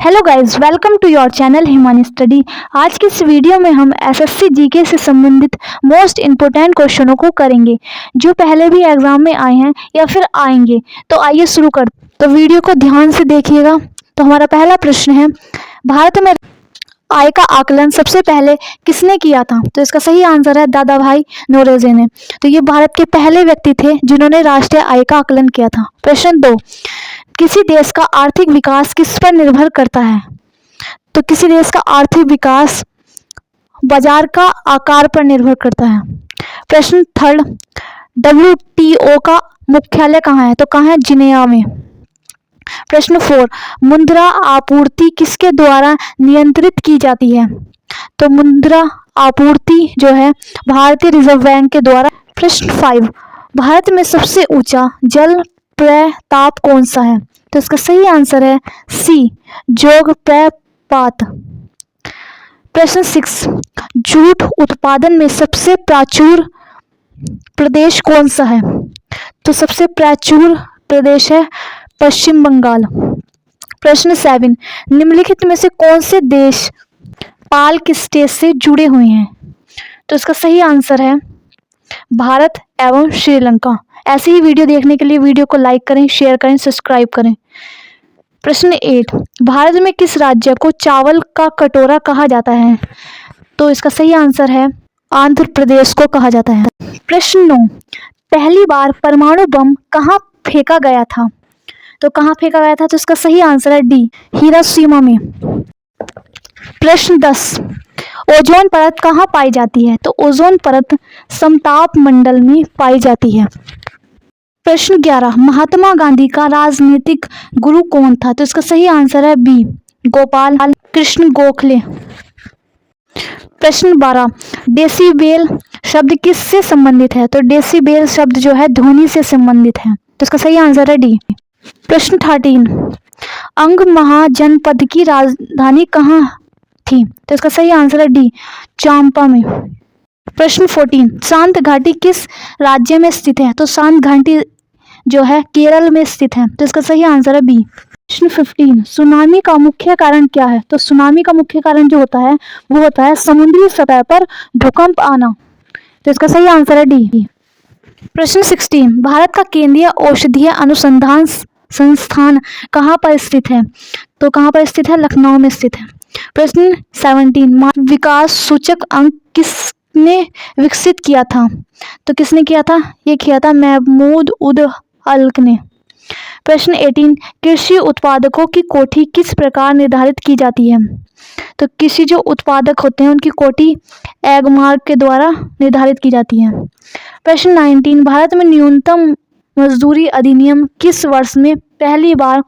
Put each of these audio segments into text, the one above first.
Hello guys, welcome to your channel Himani study. आज की इस वीडियो में हम एसएससी जीके से संबंधित मोस्ट इम्पोर्टेंट क्वेश्चनों को करेंगे जो पहले भी एग्जाम में आए हैं या फिर आएंगे। तो आइए शुरू कर। तो वीडियो को ध्यान से देखिएगा। तो हमारा पहला प्रश्न है, भारत में आय का आकलन सबसे पहले किसने किया था? तो इसका सही आंसर है दादा भाई नौरोजी ने। तो ये भारत के पहले व्यक्ति थे जिन्होंने राष्ट्रीय आय का आकलन किया था। प्रश्न 2, किसी देश का आर्थिक विकास किस पर निर्भर करता है? तो किसी देश का आर्थिक विकास बाजार का आकार पर निर्भर करता है। प्रश्न 3, WTO का मुख्यालय कहाँ है? तो कहाँ है? जिनेवा में। प्रश्न 4, मुद्रा आपूर्ति किसके द्वारा नियंत्रित की जाती है? तो मुद्रा आपूर्ति जो है भारतीय रिजर्व बैंक के द्वारा। प्रश्न 5, भारत में सबसे ऊंचा जल प्रपात कौन सा है? तो इसका सही आंसर है सी, जोग प्रपात। प्रश्न 6, जूट उत्पादन में सबसे प्राचुर प्रदेश कौन सा है? तो सबसे प्राचुर प्रदेश है पश्चिम बंगाल। प्रश्न 7, निम्नलिखित में से कौन से देश पाल की स्टेज से जुड़े हुए हैं? तो इसका सही आंसर है भारत एवं श्रीलंका। ऐसे ही वीडियो देखने के लिए वीडियो को लाइक करें, शेयर करें, सब्सक्राइब करें। प्रश्न 8, भारत में किस राज्य को चावल का कटोरा कहा जाता है? तो इसका सही आंसर है आंध्र प्रदेश को कहा जाता है। प्रश्न 9, पहली बार परमाणु बम कहाँ फेंका गया था? तो कहाँ फेंका गया था? तो इसका सही आंसर है डी, हिरोशिमा में। प्रश्न 10, ओजोन परत कहाँ पाई जाती है? तो ओजोन परत समताप मंडल में पाई जाती है। प्रश्न 11, महात्मा गांधी का राजनीतिक गुरु कौन था? तो इसका सही आंसर है बी, गोपाल कृष्ण गोखले। प्रश्न 12, डेसिबेल शब्द किससे संबंधित है? तो डेसिबेल शब्द जो है ध्वनि से संबंधित है। तो इसका सही आंसर है डी। प्रश्न 13, अंग महाजनपद की राजधानी कहाँ थी? तो इसका सही आंसर है डी, चांपा में। प्रश्न 14, शांत घाटी किस राज्य में स्थित है? तो शांत घाटी जो है केरल में स्थित है। तो इसका सही आंसर है बी। प्रश्न 15, सुनामी का मुख्य कारण क्या है? तो सुनामी का मुख्य कारण जो होता है वो होता है समुद्री सतह पर भूकंप आना। तो इसका सही आंसर है डी। प्रश्न 16, भारत का केंद्रीय औषधीय अनुसंधान संस्थान कहाँ पर स्थित है? तो कहाँ पर स्थित है? लखनऊ में स्थित है। प्रश्न 17, विकास सूचक अंक किसने विकसित किया था? तो किसने किया था? ये किया था महमूद उद हल्क ने। प्रश्न 18, कृषि उत्पादकों की कोटि किस प्रकार निर्धारित की जाती है? तो कृषि जो उत्पादक होते हैं उनकी कोटि एगमार्क के द्वारा निर्धारित की जाती है। प्रश्न 19, भारत में न्यूनतम मजदूरी अधिनियम किस वर्ष में पहली बार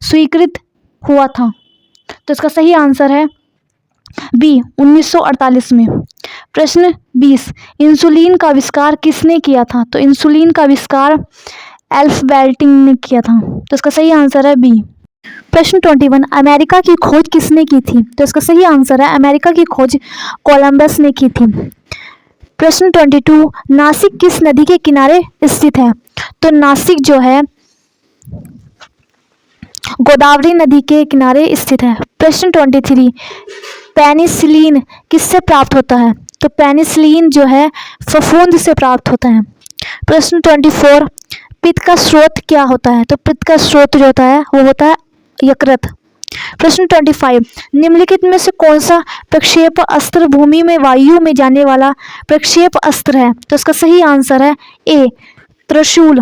स्वीकृत हुआ था? तो इसका सही आंसर है बी, 1948 में। प्रश्न 20, इंसुलिन का आविष्कार किसने किया था? तो इंसुलिन का आविष्कार एल्फ बेल्टिंग ने किया था। तो इसका सही आंसर है बी। प्रश्न 21, अमेरिका की खोज किसने की थी? तो इसका सही आंसर है अमेरिका की खोज कोलंबस ने की थी। प्रश्न 22, नासिक किस नदी के किनारे स्थित है? तो नासिक जो है गोदावरी नदी के किनारे स्थित है। प्रश्न 23, पेनिसिलिन किससे प्राप्त होता है? तो पेनिसिलिन जो है फफूंद से प्राप्त होता है। प्रश्न 24, पित्त का स्रोत क्या होता है? तो पित्त का स्रोत जो होता है वो होता है यकृत। प्रश्न 25, निम्नलिखित में से कौन सा प्रक्षेप अस्त्र भूमि में वायु में जाने वाला प्रक्षेप अस्त्र है? तो इसका सही आंसर है ए, त्रिशूल।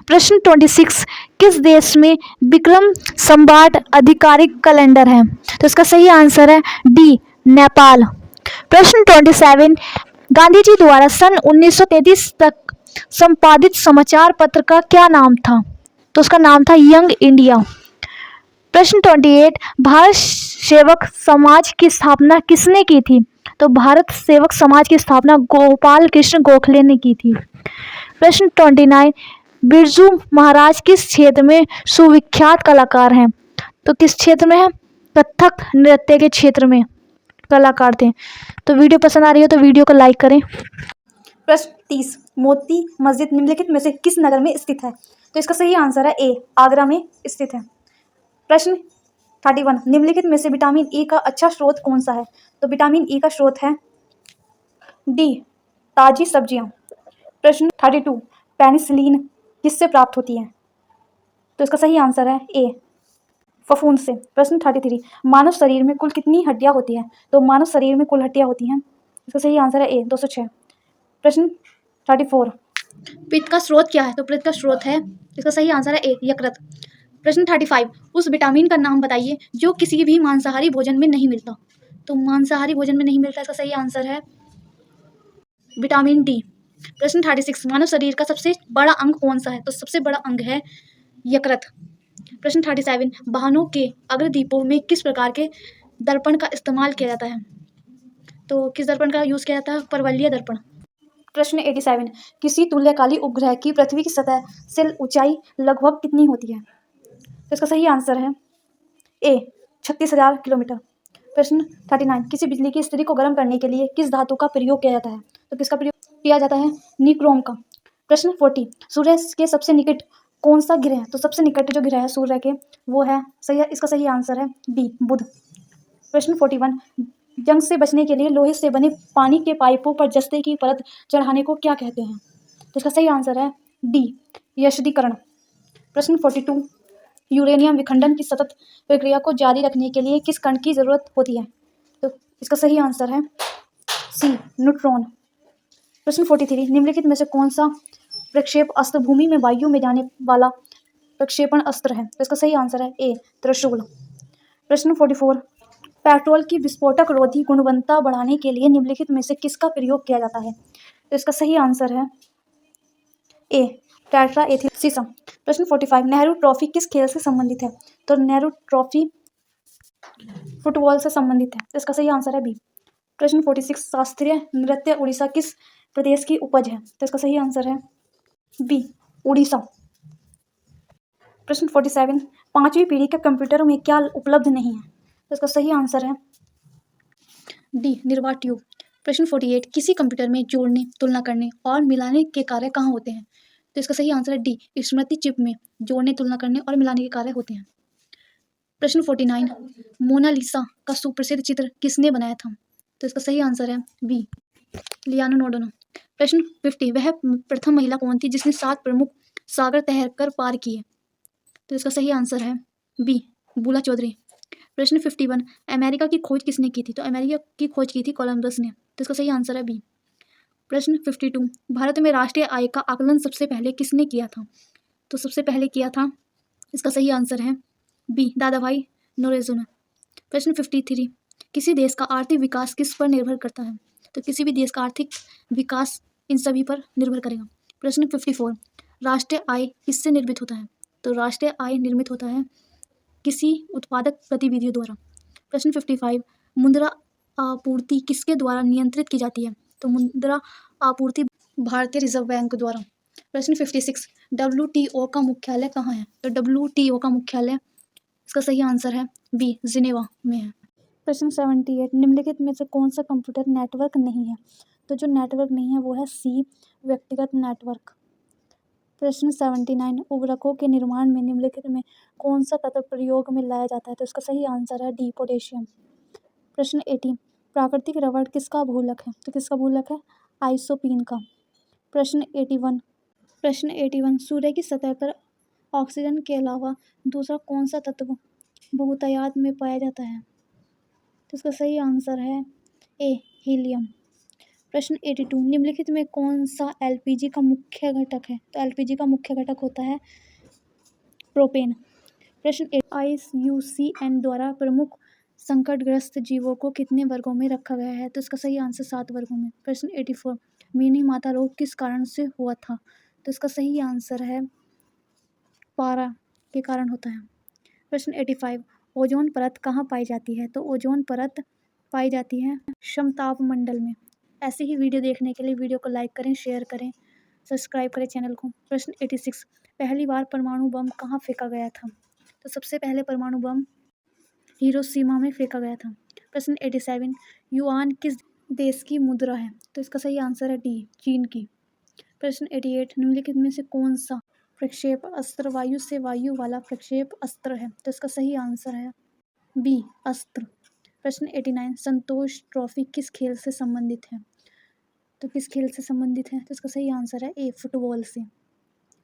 प्रश्न 26, किस देश में विक्रम संवात आधिकारिक कैलेंडर है? तो इसका सही आंसर है डी, नेपाल। प्रश्न 27, गांधी जी द्वारा सन 1933 तक संपादित समाचार पत्र का क्या नाम था? तो उसका नाम था यंग इंडिया। प्रश्न 28, भारत सेवक समाज की स्थापना किसने की थी? तो भारत सेवक समाज की स्थापना गोपाल कृष्ण गोखले ने की थी। प्रश्न 29, बिरजू महाराज किस क्षेत्र में सुविख्यात कलाकार हैं? तो किस क्षेत्र में है? कथक नृत्य के क्षेत्र में कलाकार थे। तो वीडियो पसंद आ रही हो तो वीडियो को लाइक करें। प्रश्न 30, मोती मस्जिद निम्नलिखित में से किस नगर में स्थित है? तो इसका सही आंसर है ए, आगरा में स्थित है। प्रश्न 31, निम्नलिखित में से विटामिन ए का अच्छा स्रोत कौन सा है? तो विटामिन ए का स्रोत है डी, ताजी सब्जियां। प्रश्न 32, पेनिसिलिन किससे प्राप्त होती है? तो इसका सही आंसर है ए, फफूंद से। प्रश्न 33, मानव शरीर में कुल कितनी हड्डियां होती हैं? तो मानव शरीर में कुल हड्डियां होती हैं, इसका सही आंसर है ए, 206। प्रश्न 34, पित्त का स्रोत क्या है? तो पित्त का स्रोत है, इसका सही आंसर है ए, यकृत। प्रश्न 35, उस विटामिन का नाम बताइए जो किसी भी मांसाहारी भोजन में नहीं मिलता। तो मांसाहारी भोजन में नहीं मिलता, इसका सही आंसर है विटामिन डी। प्रश्न 36, मानव शरीर का सबसे बड़ा अंग कौन सा है? तो सबसे बड़ा अंग है यकृत। प्रश्न 37, वाहनों के अग्रदीपों में किस प्रकार के दर्पण का इस्तेमाल किया जाता है? तो किस दर्पण का यूज किया जाता है? परवलयीय दर्पण। प्रश्न 87, किसी तुल्यकाली उपग्रह की पृथ्वी की सतह से ऊंचाई लगभग कितनी होती है? तो इसका सही आंसर है ए, 36,000 किलोमीटर। प्रश्न 39, किसी बिजली की स्थिति को गर्म करने के लिए किस धातु का प्रयोग किया जाता है? तो किसका प्रयोग किया जाता है? निक्रोम का। प्रश्न 40, सूर्य के सबसे निकट कौन सा ग्रह है? तो सबसे निकट जो ग्रह है सूर्य के वो है सही है, इसका सही आंसर है बी, बुध। प्रश्न 41, जंग से बचने के लिए लोहे से बने पानी के पाइपों पर जस्ते की परत चढ़ाने को क्या कहते हैं? तो इसका सही आंसर है डी, यशदीकरण। प्रश्न 42, यूरेनियम विखंडन की सतत प्रक्रिया को जारी रखने के लिए किस कण की जरूरत होती है? तो इसका सही आंसर है सी, न्यूट्रॉन। प्रश्न 43, निम्नलिखित में से कौन सा प्रक्षेप अस्त्र भूमि में वायु में जाने वाला प्रक्षेपण अस्त्र है? तो इसका सही आंसर है ए, त्रिशूल। प्रश्न 44, पेट्रोल की विस्फोटक रोधी गुणवत्ता बढ़ाने के लिए निम्नलिखित में से किसका प्रयोग किया जाता है? तो इसका सही आंसर है ए, टेट्रा एथिल सीसम। प्रश्न 45, नेहरू ट्रॉफी किस खेल से संबंधित है? तो नेहरू ट्रॉफी फुटबॉल से संबंधित है, इसका सही आंसर है बी। प्रश्न 46, शास्त्रीय नृत्य उड़ीसा किस प्रदेश की उपज है? तो इसका सही आंसर है बी, उड़ीसा। प्रश्न 47, पांचवी पीढ़ी के कंप्यूटर में क्या उपलब्ध नहीं है? तो इसका सही आंसर है डी, निर्वात ट्यूब। प्रश्न 48, किसी कंप्यूटर में जोड़ने, तुलना करने और मिलाने के कार्य कहाँ होते हैं? तो इसका सही आंसर है डी, स्मृति चिप में जोड़ने, तुलना करने और मिलाने के कार्य होते हैं। प्रश्न 49, मोनालिसा का सुप्रसिद्ध चित्र किसने बनाया था? तो इसका सही आंसर है बी, लियोनार्डो। प्रश्न 50, वह प्रथम महिला कौन थी जिसने 7 प्रमुख सागर तैरकर पार किए? तो इसका सही आंसर है बी, बूला चौधरी। प्रश्न 51, अमेरिका की खोज किसने की थी? तो अमेरिका की खोज की थी कोलंबस ने, तो इसका सही आंसर है बी। प्रश्न 52, भारत में राष्ट्रीय आय का आकलन सबसे पहले किसने किया था? तो सबसे पहले किया था, इसका सही आंसर है बी, दादा भाई नौरोजी ने। प्रश्न 53, किसी देश का आर्थिक विकास किस पर निर्भर करता है? तो किसी भी देश का आर्थिक विकास इन सभी पर निर्भर करेगा। प्रश्न 54, राष्ट्रीय आय किससे निर्मित होता है? तो राष्ट्रीय आय निर्मित होता है किसी उत्पादक गतिविधियों द्वारा। प्रश्न 55, मुद्रा आपूर्ति किसके द्वारा नियंत्रित की जाती है? तो मुद्रा आपूर्ति भारतीय रिजर्व बैंक द्वारा। प्रश्न 56, WTO का मुख्यालय कहाँ है? तो WTO का मुख्यालय, इसका सही आंसर है बी, जिनेवा में है। प्रश्न 78, निम्नलिखित में से कौन सा कंप्यूटर नेटवर्क नहीं है? तो जो नेटवर्क नहीं है वो है सी, व्यक्तिगत नेटवर्क। प्रश्न 79, उर्वरकों के निर्माण में निम्नलिखित में कौन सा तत्व प्रयोग में लाया जाता है? तो इसका सही आंसर है डी, पोटेशियम। प्रश्न 80, प्राकृतिक रबड़ किसका बहुलक है? तो किसका बहुलक है? आइसोपीन का। प्रश्न 81, सूर्य की सतह पर ऑक्सीजन के अलावा दूसरा कौन सा तत्व बहुतायत में पाया जाता है? तो इसका सही आंसर है ए, हीलियम। प्रश्न 82, निम्नलिखित में कौन सा LPG का मुख्य घटक है? तो LPG का मुख्य घटक होता है प्रोपेन। प्रश्न IUCN द्वारा प्रमुख संकटग्रस्त जीवों को कितने वर्गों में रखा गया है? तो इसका सही आंसर 7 वर्गों में। प्रश्न 84, मिनी माता रोग किस कारण से हुआ था? तो इसका सही आंसर है पारा के कारण होता है। प्रश्न 85, ओजोन परत कहाँ पाई जाती है? तो ओजोन परत पाई जाती है समताप मंडल में। ऐसे ही वीडियो देखने के लिए वीडियो को लाइक करें, शेयर करें, सब्सक्राइब करें चैनल को। प्रश्न 86, पहली बार परमाणु बम कहाँ फेंका गया था? तो सबसे पहले परमाणु बम हिरोशिमा में फेंका गया था। प्रश्न 87, युआन किस देश की मुद्रा है? तो इसका सही आंसर है डी, चीन की। प्रश्न 88, निम्नलिखित में से कौन सा प्रक्षेप अस्त्र वायु से वायु वाला प्रक्षेप अस्त्र है, तो इसका सही आंसर है बी अस्त्र। प्रश्न 89 संतोष ट्रॉफी किस खेल से संबंधित है, तो किस खेल से संबंधित है, तो इसका सही आंसर है ए फुटबॉल से।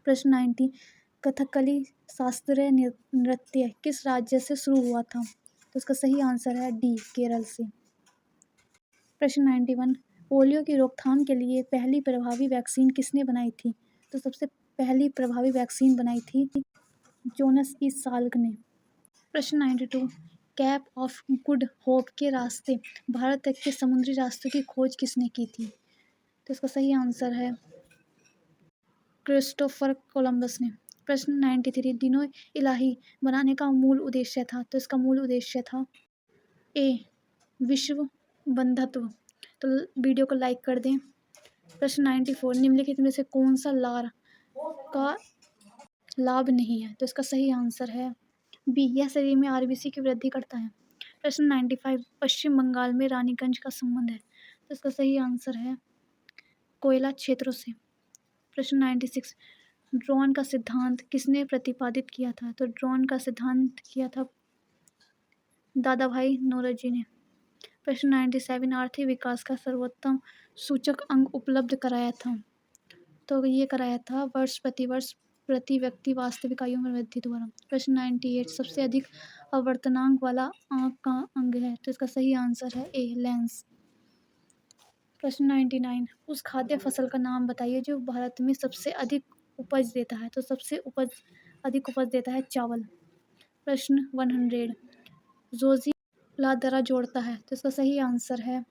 प्रश्न 90 कथकली शास्त्रीय नृत्य किस राज्य से शुरू हुआ था, तो इसका सही आंसर है डी केरल से। प्रश्न 91 पोलियो की रोकथाम के लिए पहली प्रभावी वैक्सीन किसने बनाई थी, तो सबसे पहली प्रभावी वैक्सीन बनाई थी जोनस ई साल्क ने। प्रश्न 92 कैप ऑफ गुड होप के रास्ते भारत तक के समुद्री रास्तों की खोज किसने की थी, तो इसका सही आंसर है क्रिस्टोफर कोलंबस ने। प्रश्न 93 दिनों इलाही बनाने का मूल उद्देश्य था, तो इसका मूल उद्देश्य था ए विश्व बंधुत्व। तो वीडियो को लाइक कर दें। प्रश्न 94 निम्नलिखित में से कौन सा लार का लाभ नहीं है, तो इसका सही आंसर है बी यह शरीर में आरबीसी की वृद्धि करता है। प्रश्न 95 पश्चिम बंगाल में रानीगंज का संबंध है, तो इसका सही आंसर है कोयला क्षेत्रों से। प्रश्न 96 ड्रोन का सिद्धांत किसने प्रतिपादित किया था, तो ड्रोन का सिद्धांत किया था दादा भाई नौरोजी ने। प्रश्न 97 आर्थिक विकास का सर्वोत्तम सूचक अंक उपलब्ध कराया था, तो ये कराया था वर्ष प्रति वर्ष प्रति व्यक्ति वास्तविक आयु में वृद्धि द्वारा। प्रश्न 98 सबसे अधिक अवर्तनांक वाला आंख का अंग है, तो इसका सही आंसर है ए लेंस। प्रश्न 99 उस खाद्य फसल का नाम बताइए जो भारत में सबसे अधिक उपज देता है, तो सबसे अधिक उपज देता है चावल। प्रश्न 100 जोजी लादरा जोड़ता है, तो इसका सही आंसर है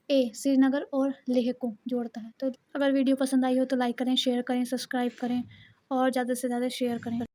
ए श्रीनगर और लेह को जोड़ता है। तो अगर वीडियो पसंद आई हो तो लाइक करें, शेयर करें, सब्सक्राइब करें और ज़्यादा से ज़्यादा शेयर करें।